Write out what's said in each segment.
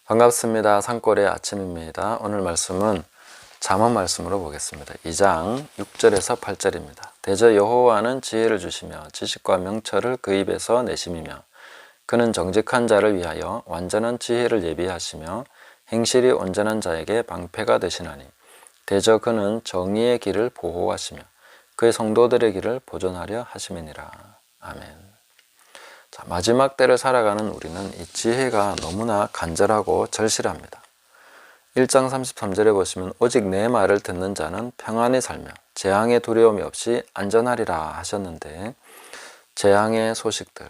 반갑습니다. 산골의 아침입니다. 오늘 말씀은 잠언 말씀으로 보겠습니다. 2장 6절에서 8절입니다. 대저 여호와는 지혜를 주시며 지식과 명철을 그 입에서 내심이며 그는 정직한 자를 위하여 완전한 지혜를 예비하시며 행실이 온전한 자에게 방패가 되시나니 대저 그는 정의의 길을 보호하시며 그의 성도들의 길을 보존하려 하심이니라. 아멘. 자, 마지막 때를 살아가는 우리는 이 지혜가 너무나 간절하고 절실합니다. 1장 33절에 보시면 오직 내 말을 듣는 자는 평안히 살며 재앙의 두려움이 없이 안전하리라 하셨는데, 재앙의 소식들,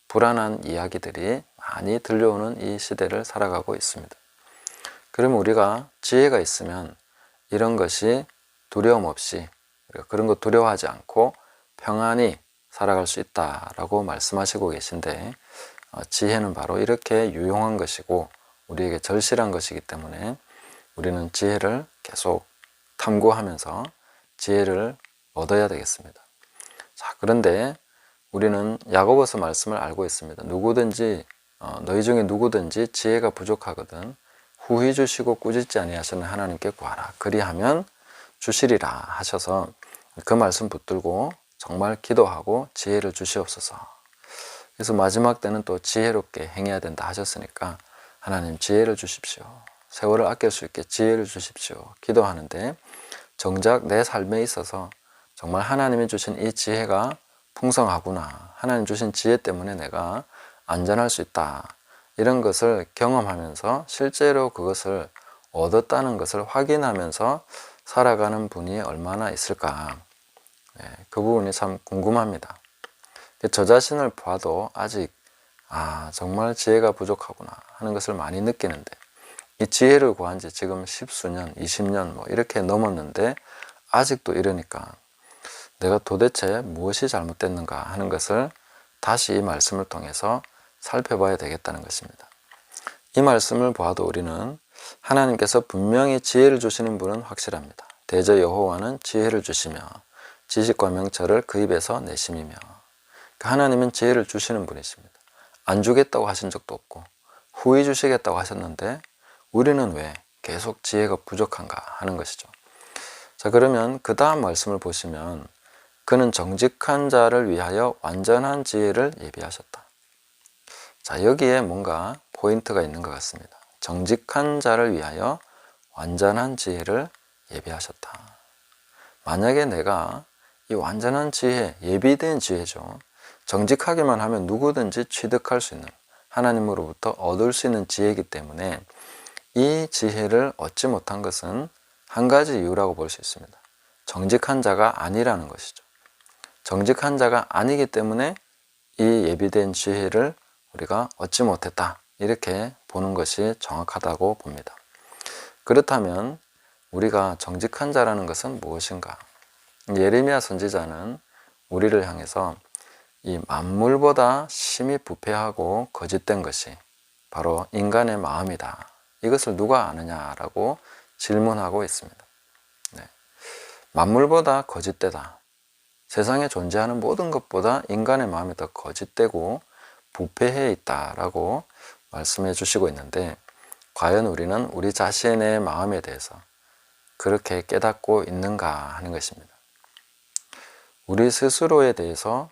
불안한 이야기들이 많이 들려오는 이 시대를 살아가고 있습니다. 그러면 우리가 지혜가 있으면 이런 것이 두려움 없이, 그런 거 두려워하지 않고 평안히 살아갈 수 있다라고 말씀하시고 계신데, 지혜는 바로 이렇게 유용한 것이고 우리에게 절실한 것이기 때문에 우리는 지혜를 계속 탐구하면서 지혜를 얻어야 되겠습니다. 자, 그런데 우리는 야고보서 말씀을 알고 있습니다. 누구든지 너희 중에 누구든지 지혜가 부족하거든 후히 주시고 꾸짖지 아니하시는 하나님께 구하라. 그리하면 주시리라 하셔서 그 말씀 붙들고 정말 기도하고 지혜를 주시옵소서. 그래서 마지막 때는 또 지혜롭게 행해야 된다 하셨으니까 하나님 지혜를 주십시오. 세월을 아낄 수 있게 지혜를 주십시오. 기도하는데 정작 내 삶에 있어서 정말 하나님이 주신 이 지혜가 풍성하구나. 하나님 주신 지혜 때문에 내가 안전할 수 있다. 이런 것을 경험하면서 실제로 그것을 얻었다는 것을 확인하면서 살아가는 분이 얼마나 있을까. 그 부분이 참 궁금합니다. 저 자신을 봐도 아직 정말 지혜가 부족하구나 하는 것을 많이 느끼는데, 이 지혜를 구한 지 지금 10수년, 20년 뭐 이렇게 넘었는데 아직도 이러니까 내가 도대체 무엇이 잘못됐는가 하는 것을 다시 이 말씀을 통해서 살펴봐야 되겠다는 것입니다. 이 말씀을 보아도 우리는 하나님께서 분명히 지혜를 주시는 분은 확실합니다. 대저 여호와는 지혜를 주시며 지식과 명철을 그 입에서 내심이며, 하나님은 지혜를 주시는 분이십니다. 안 주겠다고 하신 적도 없고 후히 주시겠다고 하셨는데 우리는 왜 계속 지혜가 부족한가 하는 것이죠. 자, 그러면 그 다음 말씀을 보시면 그는 정직한 자를 위하여 완전한 지혜를 예비하셨다. 자, 여기에 뭔가 포인트가 있는 것 같습니다. 정직한 자를 위하여 완전한 지혜를 예비하셨다. 만약에 내가 이 완전한 지혜, 예비된 지혜죠. 정직하기만 하면 누구든지 취득할 수 있는, 하나님으로부터 얻을 수 있는 지혜이기 때문에 이 지혜를 얻지 못한 것은 한 가지 이유라고 볼 수 있습니다. 정직한 자가 아니라는 것이죠. 정직한 자가 아니기 때문에 이 예비된 지혜를 우리가 얻지 못했다. 이렇게 보는 것이 정확하다고 봅니다. 그렇다면 우리가 정직한 자라는 것은 무엇인가? 예레미야 선지자는 우리를 향해서 이 만물보다 심히 부패하고 거짓된 것이 바로 인간의 마음이다. 이것을 누가 아느냐라고 질문하고 있습니다. 만물보다 거짓되다. 세상에 존재하는 모든 것보다 인간의 마음이 더 거짓되고 부패해 있다라고 말씀해 주시고 있는데, 과연 우리는 우리 자신의 마음에 대해서 그렇게 깨닫고 있는가 하는 것입니다. 우리 스스로에 대해서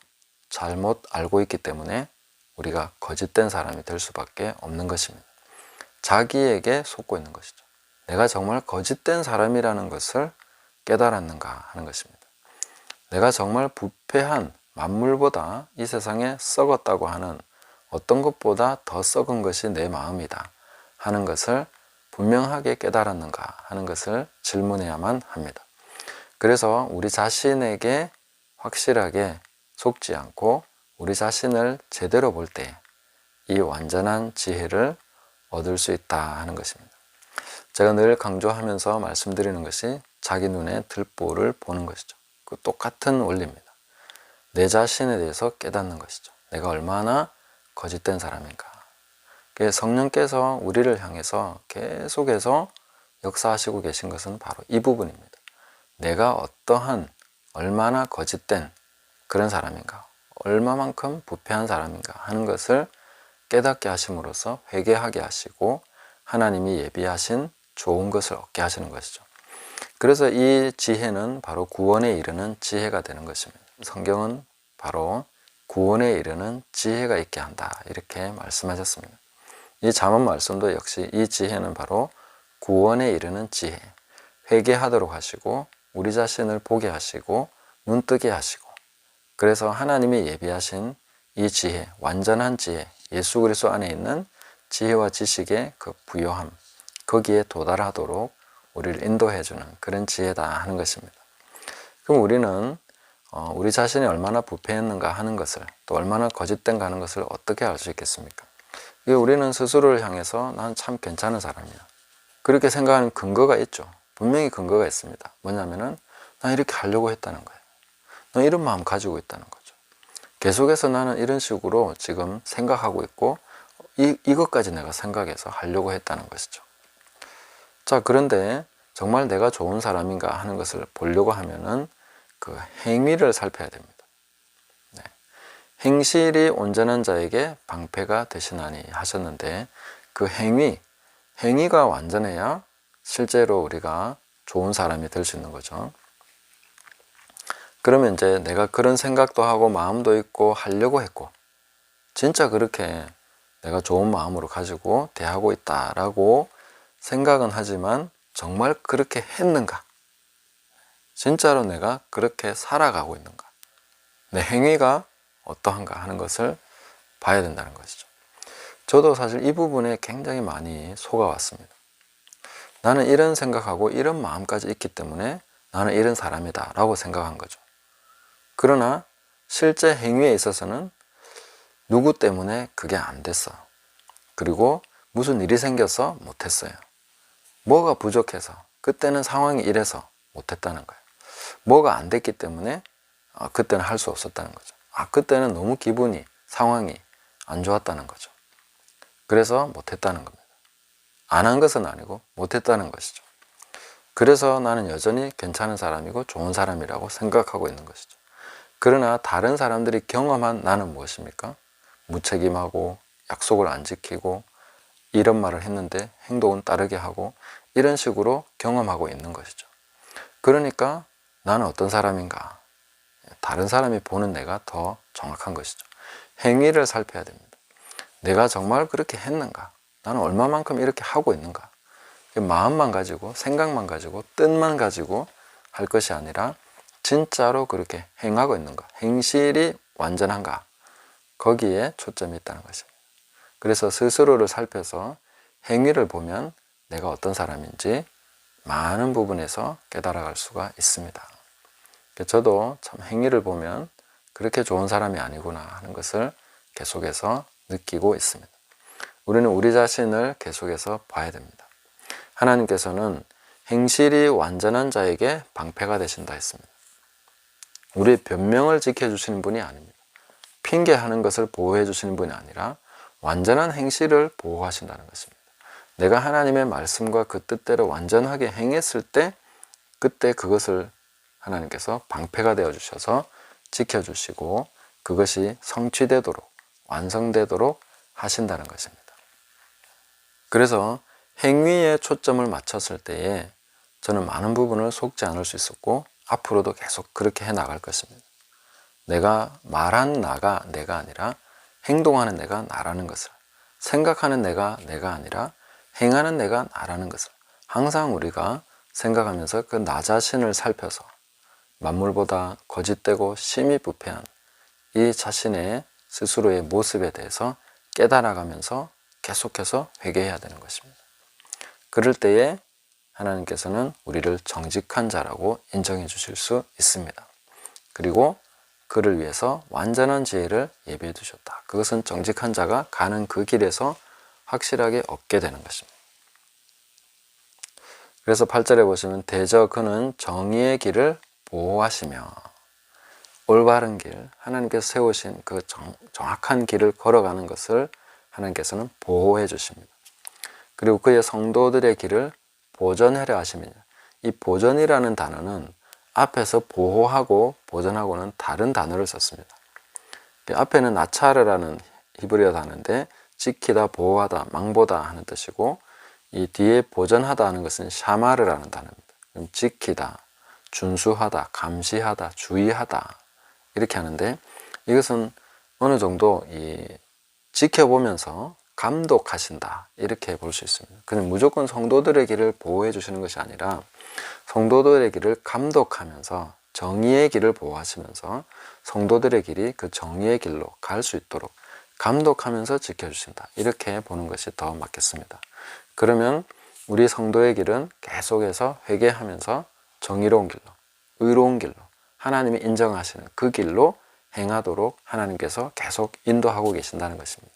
잘못 알고 있기 때문에 우리가 거짓된 사람이 될 수밖에 없는 것입니다. 자기에게 속고 있는 것이죠. 내가 정말 거짓된 사람이라는 것을 깨달았는가 하는 것입니다. 내가 정말 부패한 만물보다 이 세상에 썩었다고 하는 어떤 것보다 더 썩은 것이 내 마음이다 하는 것을 분명하게 깨달았는가 하는 것을 질문해야만 합니다. 그래서 우리 자신에게 확실하게 속지 않고 우리 자신을 제대로 볼 때 이 완전한 지혜를 얻을 수 있다 하는 것입니다. 제가 늘 강조하면서 말씀드리는 것이 자기 눈에 들보를 보는 것이죠. 그 똑같은 원리입니다. 내 자신에 대해서 깨닫는 것이죠. 내가 얼마나 거짓된 사람인가. 성령께서 우리를 향해서 계속해서 역사하시고 계신 것은 바로 이 부분입니다. 내가 어떠한 얼마나 거짓된 그런 사람인가, 얼마만큼 부패한 사람인가 하는 것을 깨닫게 하심으로써 회개하게 하시고 하나님이 예비하신 좋은 것을 얻게 하시는 것이죠. 그래서 이 지혜는 바로 구원에 이르는 지혜가 되는 것입니다. 성경은 바로 구원에 이르는 지혜가 있게 한다 이렇게 말씀하셨습니다. 이 잠언 말씀도 역시 이 지혜는 바로 구원에 이르는 지혜, 회개하도록 하시고 우리 자신을 보게 하시고 눈뜨게 하시고, 그래서 하나님이 예비하신 이 지혜, 완전한 지혜, 예수 그리스도 안에 있는 지혜와 지식의 그 부요함, 거기에 도달하도록 우리를 인도해주는 그런 지혜다 하는 것입니다. 그럼 우리는 우리 자신이 얼마나 부패했는가 하는 것을, 또 얼마나 거짓된가 하는 것을 어떻게 알 수 있겠습니까? 우리는 스스로를 향해서 난 참 괜찮은 사람이야, 그렇게 생각하는 근거가 있죠. 분명히 근거가 있습니다. 뭐냐면은 난 이렇게 하려고 했다는 거예요. 난 이런 마음 가지고 있다는 거죠. 계속해서 나는 이런 식으로 지금 생각하고 있고 이것까지 내가 생각해서 하려고 했다는 것이죠. 자, 그런데 정말 내가 좋은 사람인가 하는 것을 보려고 하면은 그 행위를 살펴야 됩니다. 네. 행실이 온전한 자에게 방패가 되시나니 하셨는데, 그 행위가 완전해야 실제로 우리가 좋은 사람이 될 수 있는 거죠. 그러면 이제 내가 그런 생각도 하고 마음도 있고 하려고 했고, 진짜 그렇게 내가 좋은 마음으로 가지고 대하고 있다라고 생각은 하지만 정말 그렇게 했는가? 진짜로 내가 그렇게 살아가고 있는가? 내 행위가 어떠한가 하는 것을 봐야 된다는 것이죠. 저도 사실 이 부분에 굉장히 많이 속아왔습니다. 나는 이런 생각하고 이런 마음까지 있기 때문에 나는 이런 사람이다 라고 생각한 거죠. 그러나 실제 행위에 있어서는 누구 때문에 그게 안 됐어. 그리고 무슨 일이 생겨서 못했어요. 뭐가 부족해서, 그때는 상황이 이래서 못했다는 거예요. 뭐가 안 됐기 때문에 그때는 할 수 없었다는 거죠. 그때는 너무 기분이, 상황이 안 좋았다는 거죠. 그래서 못했다는 겁니다. 안 한 것은 아니고 못했다는 것이죠. 그래서 나는 여전히 괜찮은 사람이고 좋은 사람이라고 생각하고 있는 것이죠. 그러나 다른 사람들이 경험한 나는 무엇입니까? 무책임하고 약속을 안 지키고 이런 말을 했는데 행동은 다르게 하고 이런 식으로 경험하고 있는 것이죠. 그러니까 나는 어떤 사람인가? 다른 사람이 보는 내가 더 정확한 것이죠. 행위를 살펴야 됩니다. 내가 정말 그렇게 했는가? 나는 얼마만큼 이렇게 하고 있는가? 마음만 가지고, 생각만 가지고, 뜻만 가지고 할 것이 아니라 진짜로 그렇게 행하고 있는가? 행실이 완전한가? 거기에 초점이 있다는 것입니다. 그래서 스스로를 살펴서 행위를 보면 내가 어떤 사람인지 많은 부분에서 깨달아갈 수가 있습니다. 저도 참 행위를 보면 그렇게 좋은 사람이 아니구나 하는 것을 계속해서 느끼고 있습니다. 우리는 우리 자신을 계속해서 봐야 됩니다. 하나님께서는 행실이 완전한 자에게 방패가 되신다 했습니다. 우리의 변명을 지켜주시는 분이 아닙니다. 핑계하는 것을 보호해 주시는 분이 아니라 완전한 행실을 보호하신다는 것입니다. 내가 하나님의 말씀과 그 뜻대로 완전하게 행했을 때 그때 그것을 하나님께서 방패가 되어 주셔서 지켜주시고 그것이 성취되도록, 완성되도록 하신다는 것입니다. 그래서 행위에 초점을 맞췄을 때에 저는 많은 부분을 속지 않을 수 있었고 앞으로도 계속 그렇게 해 나갈 것입니다. 내가 말하는 나가 내가 아니라 행동하는 내가 나라는 것을, 생각하는 내가 아니라 행하는 내가 나라는 것을 항상 우리가 생각하면서 그 나 자신을 살펴서 만물보다 거짓되고 심히 부패한 이 자신의 스스로의 모습에 대해서 깨달아가면서 계속해서 회개해야 되는 것입니다. 그럴 때에 하나님께서는 우리를 정직한 자라고 인정해 주실 수 있습니다. 그리고 그를 위해서 완전한 지혜를 예비해 두셨다. 그것은 정직한 자가 가는 그 길에서 확실하게 얻게 되는 것입니다. 그래서 8절에 보시면 대저 그는 정의의 길을 보호하시며, 올바른 길, 하나님께서 세우신 그 정확한 길을 걸어가는 것을 하나님께서는 보호해 주십니다. 그리고 그의 성도들의 길을 보전하려 하십니다. 이 보전이라는 단어는 앞에서 보호하고 보전하고는 다른 단어를 썼습니다. 앞에는 나차르라는 히브리어 단어인데 지키다, 보호하다, 망보다 하는 뜻이고, 이 뒤에 보전하다 하는 것은 샤마르라는 단어입니다. 그럼 지키다, 준수하다, 감시하다, 주의하다 이렇게 하는데, 이것은 어느 정도 지켜보면서 감독하신다 이렇게 볼 수 있습니다. 그냥 무조건 성도들의 길을 보호해 주시는 것이 아니라 성도들의 길을 감독하면서 정의의 길을 보호하시면서 성도들의 길이 그 정의의 길로 갈 수 있도록 감독하면서 지켜주신다 이렇게 보는 것이 더 맞겠습니다. 그러면 우리 성도의 길은 계속해서 회개하면서 정의로운 길로, 의로운 길로, 하나님이 인정하시는 그 길로 행하도록 하나님께서 계속 인도하고 계신다는 것입니다.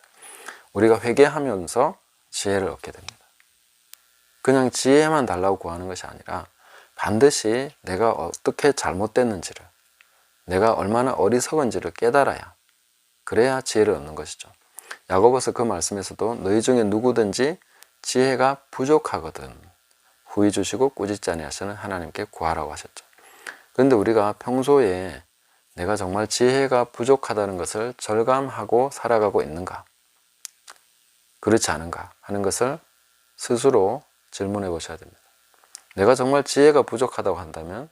우리가 회개하면서 지혜를 얻게 됩니다. 그냥 지혜만 달라고 구하는 것이 아니라 반드시 내가 어떻게 잘못됐는지를, 내가 얼마나 어리석은지를 깨달아야, 그래야 지혜를 얻는 것이죠. 야고보서 그 말씀에서도 너희 중에 누구든지 지혜가 부족하거든 후히 주시고 꾸짖지 아니하시는 하나님께 구하라고 하셨죠. 그런데 우리가 평소에 내가 정말 지혜가 부족하다는 것을 절감하고 살아가고 있는가, 그렇지 않은가 하는 것을 스스로 질문해 보셔야 됩니다. 내가 정말 지혜가 부족하다고 한다면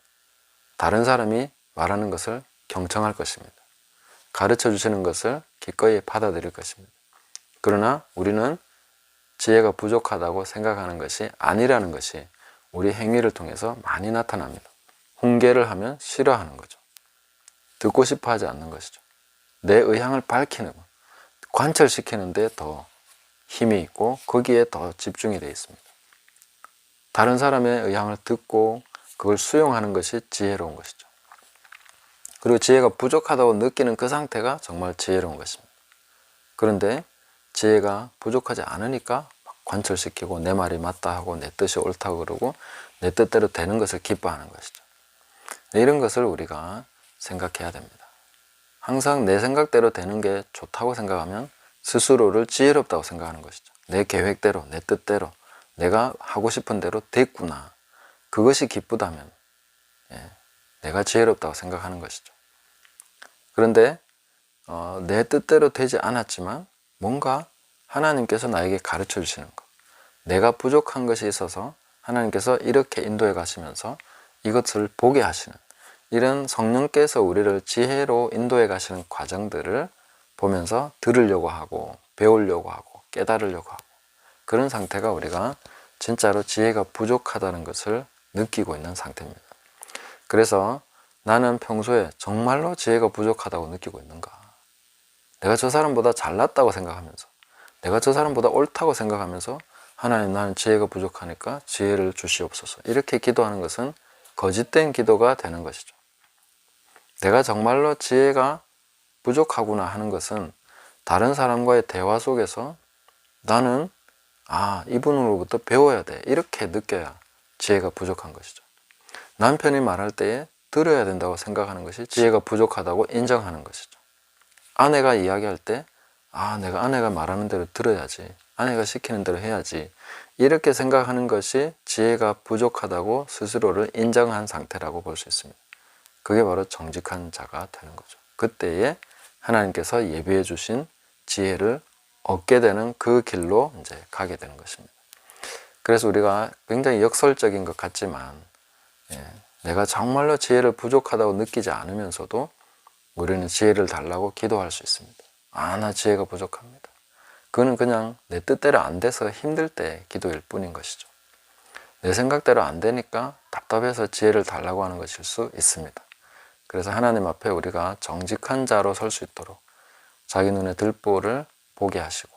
다른 사람이 말하는 것을 경청할 것입니다. 가르쳐 주시는 것을 기꺼이 받아들일 것입니다. 그러나 우리는 지혜가 부족하다고 생각하는 것이 아니라는 것이 우리 행위를 통해서 많이 나타납니다. 훈계를 하면 싫어하는 거죠. 듣고 싶어 하지 않는 것이죠. 내 의향을 밝히는 것, 관철시키는 데 더 힘이 있고 거기에 더 집중이 되어 있습니다. 다른 사람의 의향을 듣고 그걸 수용하는 것이 지혜로운 것이죠. 그리고 지혜가 부족하다고 느끼는 그 상태가 정말 지혜로운 것입니다. 그런데 지혜가 부족하지 않으니까 관철시키고 내 말이 맞다 하고 내 뜻이 옳다고 그러고 내 뜻대로 되는 것을 기뻐하는 것이죠. 이런 것을 우리가 생각해야 됩니다. 항상 내 생각대로 되는 게 좋다고 생각하면 스스로를 지혜롭다고 생각하는 것이죠. 내 계획대로, 내 뜻대로, 내가 하고 싶은 대로 됐구나. 그것이 기쁘다면 내가 지혜롭다고 생각하는 것이죠. 그런데 내 뜻대로 되지 않았지만 뭔가 하나님께서 나에게 가르쳐 주시는 것, 내가 부족한 것이 있어서 하나님께서 이렇게 인도해 가시면서 이것을 보게 하시는, 이런 성령께서 우리를 지혜로 인도해 가시는 과정들을 보면서 들으려고 하고 배우려고 하고 깨달으려고 하고, 그런 상태가 우리가 진짜로 지혜가 부족하다는 것을 느끼고 있는 상태입니다. 그래서 나는 평소에 정말로 지혜가 부족하다고 느끼고 있는가? 내가 저 사람보다 잘났다고 생각하면서, 내가 저 사람보다 옳다고 생각하면서 하나님, 나는 지혜가 부족하니까 지혜를 주시옵소서 이렇게 기도하는 것은 거짓된 기도가 되는 것이죠. 내가 정말로 지혜가 부족하구나 하는 것은 다른 사람과의 대화 속에서 나는 이분으로부터 배워야 돼 이렇게 느껴야 지혜가 부족한 것이죠. 남편이 말할 때에 들어야 된다고 생각하는 것이 지혜가 부족하다고 인정하는 것이죠. 아내가 이야기할 때 내가 아내가 말하는 대로 들어야지, 아내가 시키는 대로 해야지 이렇게 생각하는 것이 지혜가 부족하다고 스스로를 인정한 상태라고 볼 수 있습니다. 그게 바로 정직한 자가 되는 거죠. 그때에 하나님께서 예비해 주신 지혜를 얻게 되는 그 길로 이제 가게 되는 것입니다. 그래서 우리가 굉장히 역설적인 것 같지만 내가 정말로 지혜를 부족하다고 느끼지 않으면서도 우리는 지혜를 달라고 기도할 수 있습니다. 나 지혜가 부족합니다. 그거는 그냥 내 뜻대로 안 돼서 힘들 때 기도일 뿐인 것이죠. 내 생각대로 안 되니까 답답해서 지혜를 달라고 하는 것일 수 있습니다. 그래서 하나님 앞에 우리가 정직한 자로 설 수 있도록 자기 눈에 들보를 보게 하시고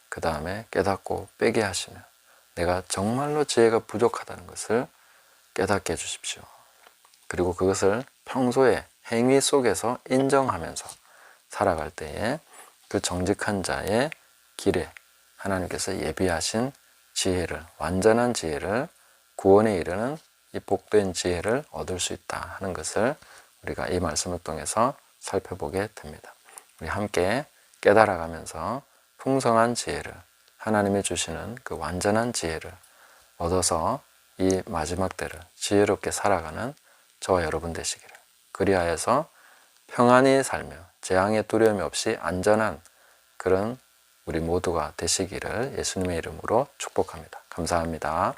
그 다음에 깨닫고 빼게 하시며 내가 정말로 지혜가 부족하다는 것을 깨닫게 해주십시오. 그리고 그것을 평소에 행위 속에서 인정하면서 살아갈 때에 그 정직한 자의 길에 하나님께서 예비하신 지혜를, 완전한 지혜를, 구원에 이르는 이 복된 지혜를 얻을 수 있다 하는 것을 우리가 이 말씀을 통해서 살펴보게 됩니다. 우리 함께 깨달아가면서 풍성한 지혜를, 하나님이 주시는 그 완전한 지혜를 얻어서 이 마지막 때를 지혜롭게 살아가는 저와 여러분 되시기를, 그리하여서 평안히 살며 재앙의 두려움이 없이 안전한 그런 우리 모두가 되시기를 예수님의 이름으로 축복합니다. 감사합니다.